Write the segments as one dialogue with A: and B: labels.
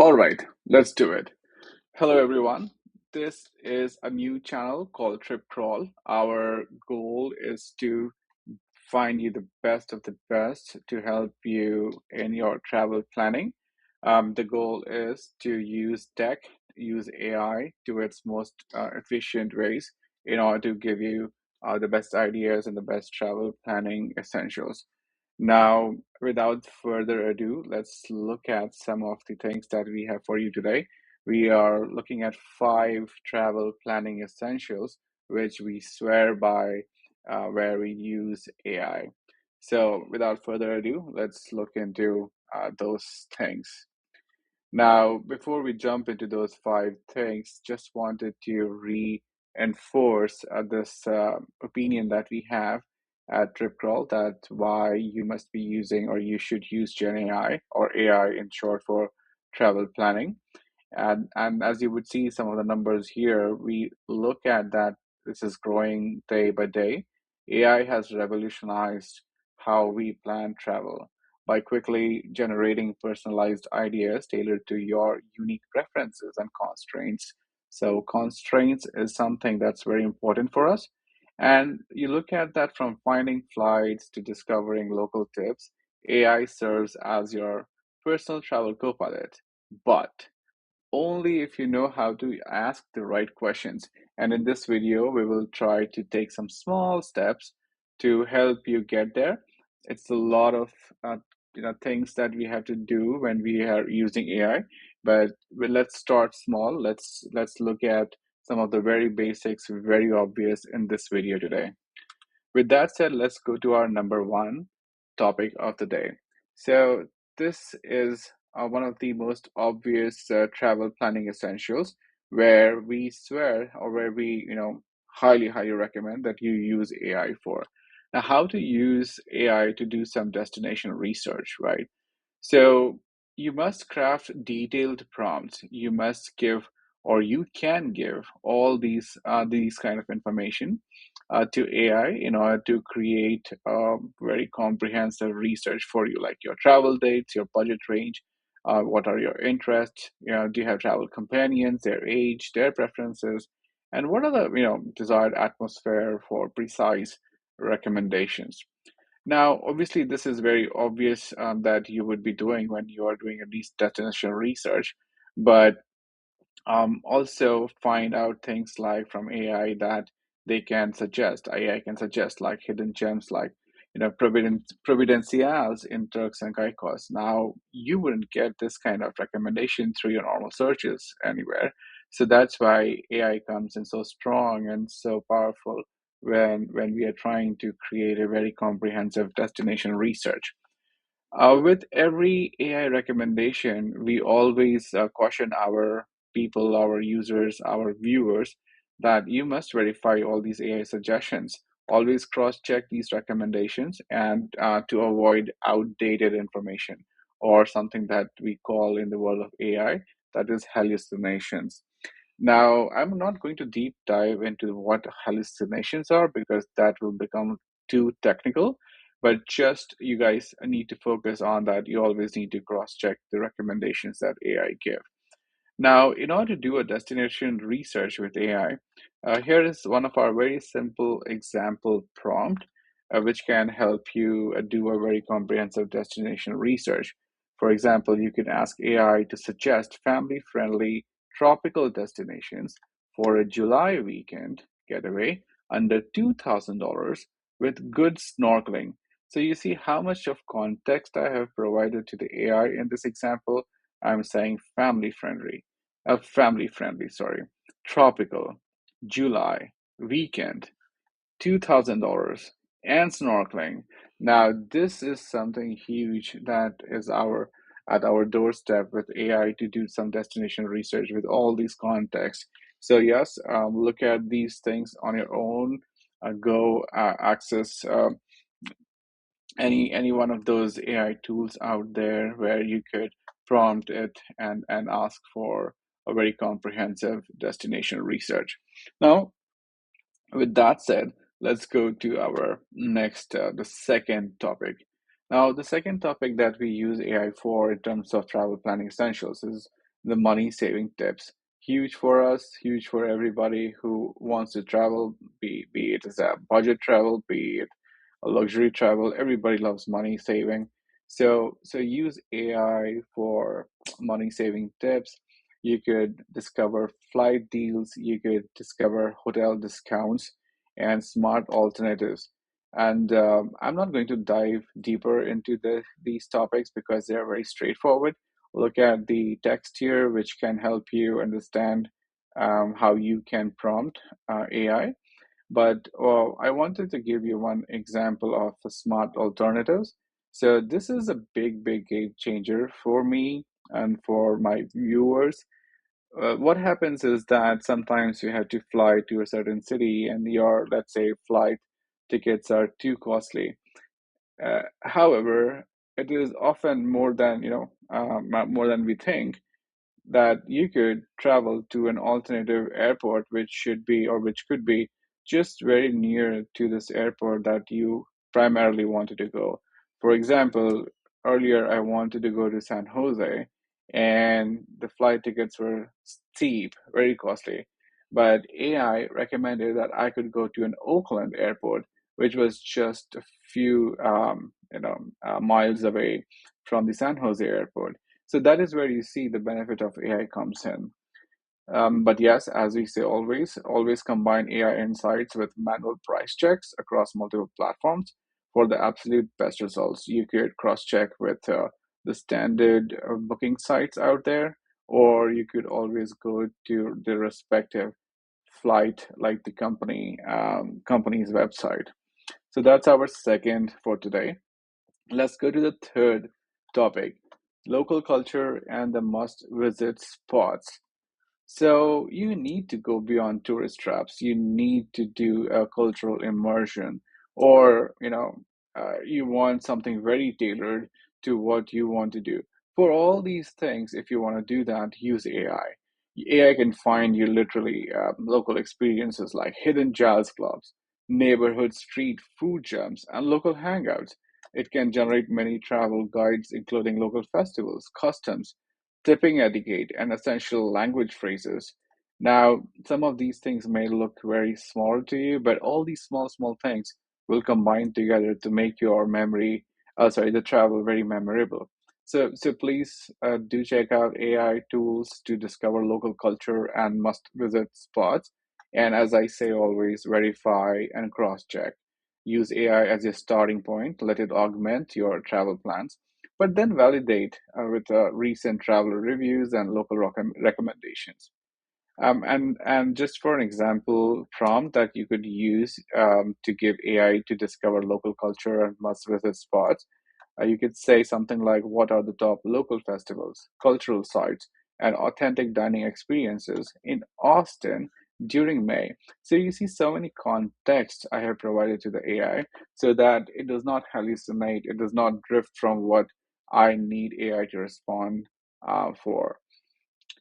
A: All right, let's do it. Hello, everyone. This is a new channel called Trip Crawl. Our goal is to find you the best of the best to help you in your travel planning. The goal is to use tech, use AI to its most efficient ways in order to give you the best ideas and the best travel planning essentials. Now, without further ado, let's look at some of the things that we have for you today. We are looking at five travel planning essentials, which we swear by where we use AI. So, without further ado, let's look into those things. Now, before we jump into those five things, just wanted to reinforce this opinion that we have at TripCrawl that why you must be using or you should use GenAI or AI in short for travel planning. And as you would see some of the numbers here, we look at that this is growing day by day. AI has revolutionized how we plan travel by quickly generating personalized ideas tailored to your unique preferences and constraints. So, constraints is something that's very important for us. And you look at that from finding flights to discovering local tips, AI serves as your personal travel co pilot. But only if you know how to ask the right questions. And in this video, we will try to take some small steps to help you get there. It's a lot of things that we have to do when we are using AI, but let's start small. Let's look at some of the very basics, very obvious in this video today. With that said, let's go to our number one topic of the day. So, this is one of the most obvious travel planning essentials where we swear or where we, highly recommend that you use AI for. Now, how to use AI to do some destination research, right? So you must craft detailed prompts. You must give, or you can give, all these kind of information to AI in order to create very comprehensive research for you, like your travel dates, your budget range, what are your interests, do you have travel companions, their age, their preferences, and what are the desired atmosphere for precise recommendations. Now, obviously, this is very obvious that you would be doing when you are doing at least destination research, but also find out things like from AI that they can suggest. AI can suggest like hidden gems like Providenciales in Turks and Caicos. Now you wouldn't get this kind of recommendation through your normal searches anywhere. So that's why AI comes in so strong and so powerful when we are trying to create a very comprehensive destination research. With every AI recommendation, we always caution our people, our users, our viewers that you must verify all these AI suggestions. Always cross check these recommendations and to avoid outdated information or something that we call in the world of AI that is hallucinations. Now, I'm not going to deep dive into what hallucinations are because that will become too technical, but just you guys need to focus on that. You always need to cross check the recommendations that AI give. Now, in order to do a destination research with AI, here is one of our very simple example prompt, which can help you do a very comprehensive destination research. For example, you can ask AI to suggest family-friendly tropical destinations for a July weekend getaway under $2,000 with good snorkeling. So you see how much of context I have provided to the AI in this example. I'm saying family friendly, sorry, tropical, July, weekend, $2,000, and snorkeling. Now, this is something huge that is our at our doorstep with AI to do some destination research with all these contexts. So yes, look at these things on your own. Go access any one of those AI tools out there where you could prompt it and ask for a very comprehensive destination research. Now, with that said, let's go to our next, the second topic. Now, the second topic that we use AI for in terms of travel planning essentials is the money saving tips. Huge for us, huge for everybody who wants to travel, be it as a budget travel, be it a luxury travel. Everybody loves money saving. So use AI for money saving tips. You could discover flight deals, you could discover hotel discounts and smart alternatives. And I'm not going to dive deeper into these topics because they're very straightforward. Look at the text here, which can help you understand how you can prompt AI. But I wanted to give you one example of the smart alternatives. So this is a big game changer for me and for my viewers. What happens is that sometimes you have to fly to a certain city and your, let's say, flight tickets are too costly. However, it is often more than, more than we think, that you could travel to an alternative airport which should be or which could be just very near to this airport that you primarily wanted to go. For example, earlier I wanted to go to San Jose and the flight tickets were steep, very costly. But AI recommended that I could go to an Oakland airport, which was just a few miles away from the San Jose airport. So that is where you see the benefit of AI comes in. But yes, as we say always combine AI insights with manual price checks across multiple platforms for the absolute best results. You could cross check with the standard booking sites out there, or you could always go to the respective flight, like the company's website. So that's our second for today. Let's go to the third topic, local culture and the must visit spots. So you need to go beyond tourist traps. You need to do a cultural immersion, or you want something very tailored to what you want to do. For all these things, if you want to do that, use AI. AI can find you literally local experiences like hidden jazz clubs, neighborhood street food jams, and local hangouts. It can generate many travel guides, including local festivals, customs, tipping etiquette, and essential language phrases. Now, some of these things may look very small to you, but all these small things will combine together to make your the travel very memorable. So please do check out AI tools to discover local culture and must visit spots. And as I say always, verify and cross check. Use AI as a starting point, let it augment your travel plans, but then validate with recent traveler reviews and local recommendations. And just for an example prompt that you could use to give AI to discover local culture and must-visit spots, you could say something like, "What are the top local festivals, cultural sites, and authentic dining experiences in Austin during May?" So you see so many contexts I have provided to the AI so that it does not hallucinate, it does not drift from what I need AI to respond for.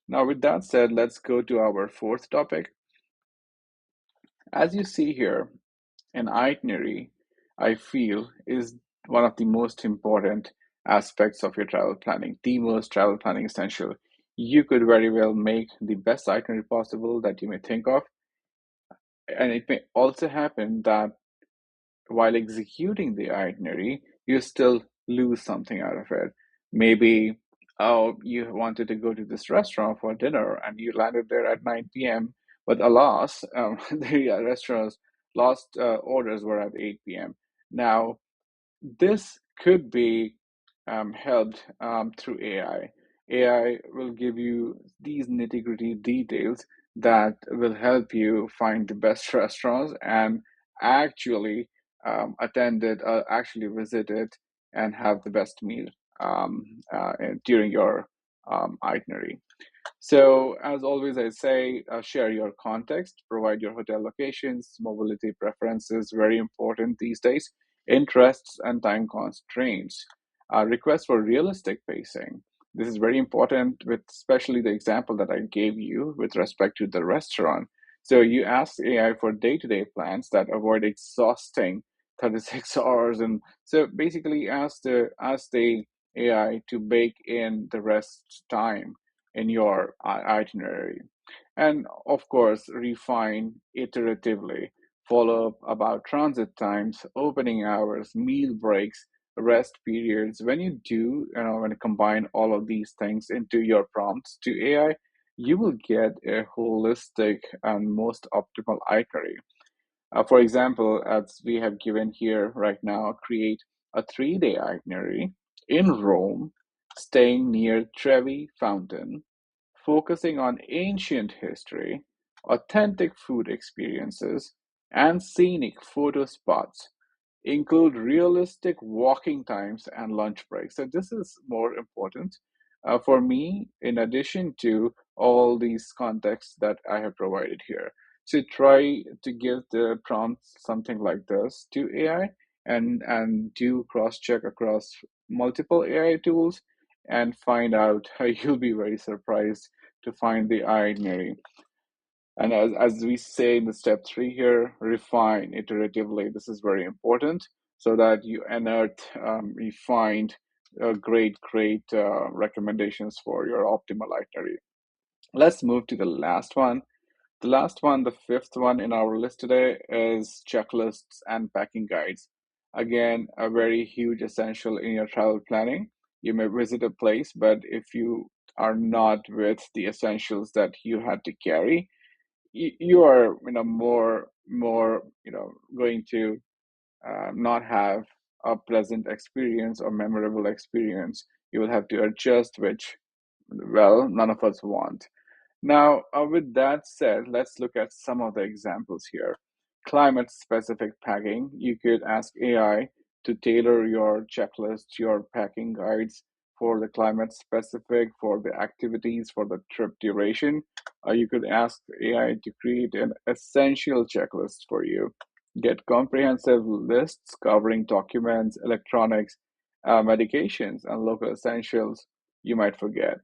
A: Now, with that said, let's go to our fourth topic. As you see here, an itinerary, I feel, is one of the most important aspects of your travel planning, the most travel planning essential. You could very well make the best itinerary possible that you may think of, and it may also happen that while executing the itinerary, you still lose something out of it. Maybe, oh, you wanted to go to this restaurant for dinner and you landed there at 9 p.m., but alas, the restaurant's last orders were at 8 p.m. Now, this could be helped through AI. AI will give you these nitty-gritty details that will help you find the best restaurants and actually attend it, actually visit it, and have the best meal during your itinerary. So, as always, I say share your context, provide your hotel locations, mobility preferences, very important these days, interests, and time constraints. Request for realistic pacing. This is very important, with especially the example that I gave you with respect to the restaurant. So, you ask AI for day to day plans that avoid exhausting 36 hours. And so, basically, ask the AI to bake in the rest time in your itinerary. And of course, refine iteratively. Follow up about transit times, opening hours, meal breaks, rest periods. When you do, when you combine all of these things into your prompts to AI, you will get a holistic and most optimal itinerary. For example, as we have given here right now, create a 3-day itinerary in Rome, staying near Trevi Fountain, focusing on ancient history, authentic food experiences, and scenic photo spots. Include realistic walking times and lunch breaks. So, this is more important for me, in addition to all these contexts that I have provided here. So, try to give the prompts something like this to AI, and do cross check across multiple AI tools and find out. You'll be very surprised to find the itinerary. And as we say in the step 3 here, refine iteratively. This is very important so that you find great recommendations for your optimal itinerary. Let's move to the last one. The last one, the fifth one in our list today, is checklists and packing guides. Again, a very huge essential in your travel planning. You may visit a place, but if you are not with the essentials that you had to carry, you are more going to not have a pleasant experience or memorable experience. You will have to adjust, which, well, none of us want. Now, with that said, let's look at some of the examples here. Climate specific packing. You could ask AI to tailor your checklist, your packing guides for the climate specific, for the activities, for the trip duration. You could ask AI to create an essential checklist for you. Get comprehensive lists covering documents, electronics, medications, and local essentials you might forget.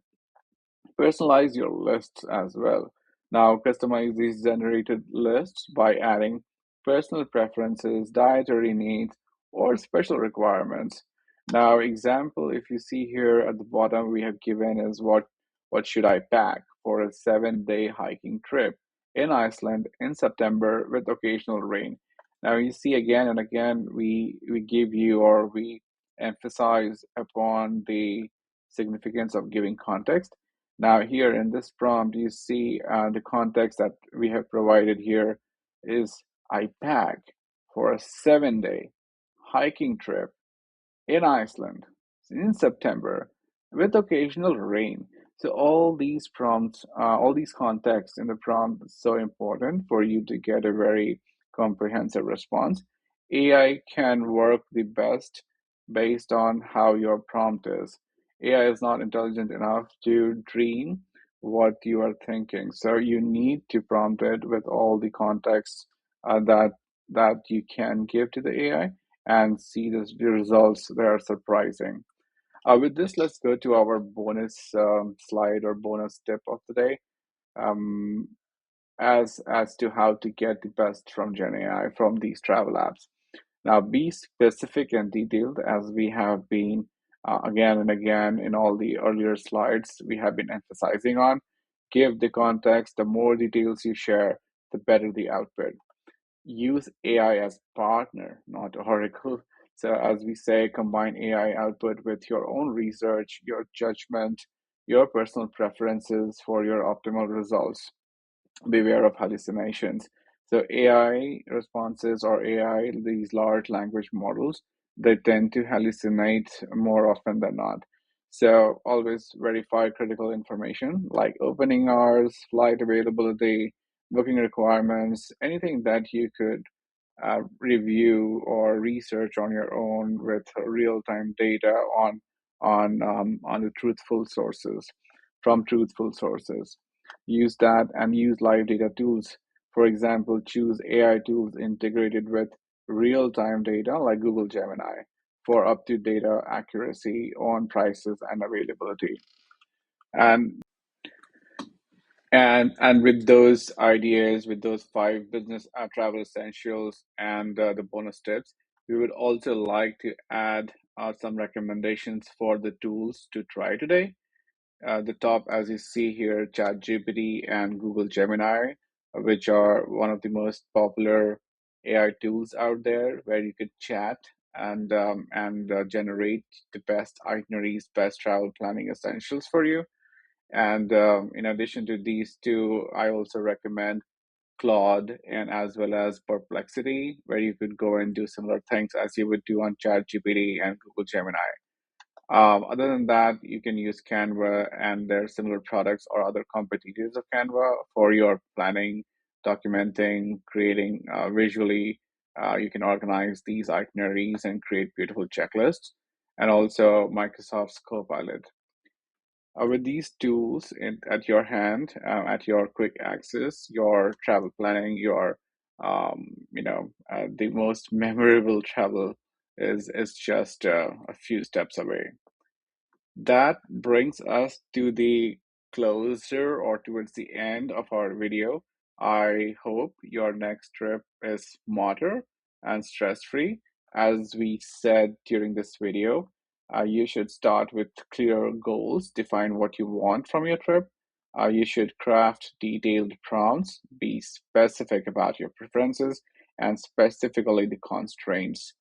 A: Personalize your lists as well. Now, customize these generated lists by adding personal preferences, dietary needs, or special requirements. Now, example, if you see here at the bottom, we have given is what should I pack for a 7-day hiking trip in Iceland in September with occasional rain. Now, you see again and again, we give you, or we emphasize upon the significance of giving context. Now, here in this prompt, you see the context that we have provided here is I pack for a 7-day hiking trip in Iceland in September with occasional rain. So all these prompts, all these contexts in the prompt is so important for you to get a very comprehensive response. AI can work the best based on how your prompt is. AI is not intelligent enough to dream what you are thinking. So you need to prompt it with all the contexts that you can give to the AI and see the results that are surprising. With this, let's go to our bonus slide or bonus tip of the day, um, as to how to get the best from GenAI from these travel apps. Now, be specific and detailed, as we have been again and again in all the earlier slides we have been emphasizing on. Give the context. The more details you share, the better the output. Use AI as partner, not oracle. So, as we say, combine AI output with your own research, your judgment, your personal preferences for your optimal results. Beware of hallucinations. So, AI responses or AI, these large language models, they tend to hallucinate more often than not. So, always verify critical information like opening hours, flight availability, booking requirements, anything that you could review or research on your own with real-time data on the truthful sources from truthful sources. Use that and use live data tools. For example, choose AI tools integrated with real-time data like Google Gemini for up-to data accuracy on prices and availability. And and with those ideas, with those 5 business travel essentials and the bonus tips, we would also like to add some recommendations for the tools to try today. The top, as you see here, ChatGPT and Google Gemini, which are one of the most popular AI tools out there, where you could chat and generate the best itineraries, best travel planning essentials for you. And in addition to these two, I also recommend Claude and as well as Perplexity, where you could go and do similar things as you would do on ChatGPT and Google Gemini. Other than that, you can use Canva and their similar products or other competitors of Canva for your planning, documenting, creating visually. You can organize these itineraries and create beautiful checklists. And also Microsoft's Copilot. With these tools at your hand, at your quick access, your travel planning, your the most memorable travel is just a few steps away. That brings us to the closer or towards the end of our video. I hope your next trip is smarter and stress-free. As we said during this video, you should start with clear goals, define what you want from your trip. You should craft detailed prompts, be specific about your preferences, and specifically the constraints.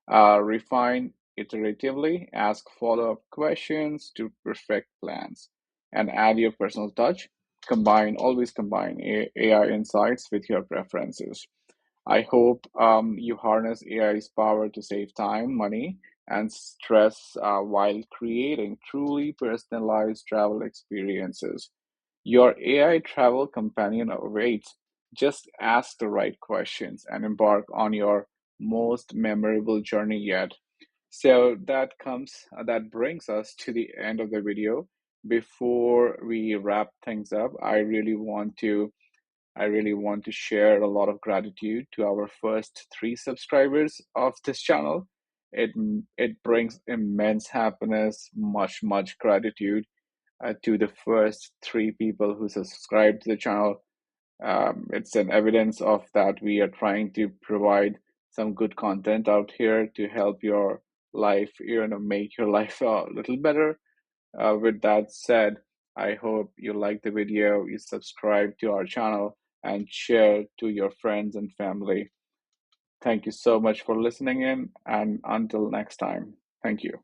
A: Refine iteratively, ask follow up questions to perfect plans, and add your personal touch. Always combine AI insights with your preferences. I hope you harness AI's power to save time, money, and stress while creating truly personalized travel experiences. Your AI travel companion awaits. Just ask the right questions and embark on your most memorable journey yet. So that brings us to the end of the video. Before we wrap things up, I really want to share a lot of gratitude to our first three subscribers of this channel. It it brings immense happiness, much gratitude to the first three people who subscribed to the channel. It's an evidence of that we are trying to provide some good content out here to help your life, make your life a little better. With that said, I hope you like the video, you subscribe to our channel, and share to your friends and family. Thank you so much for listening in, and until next time, thank you.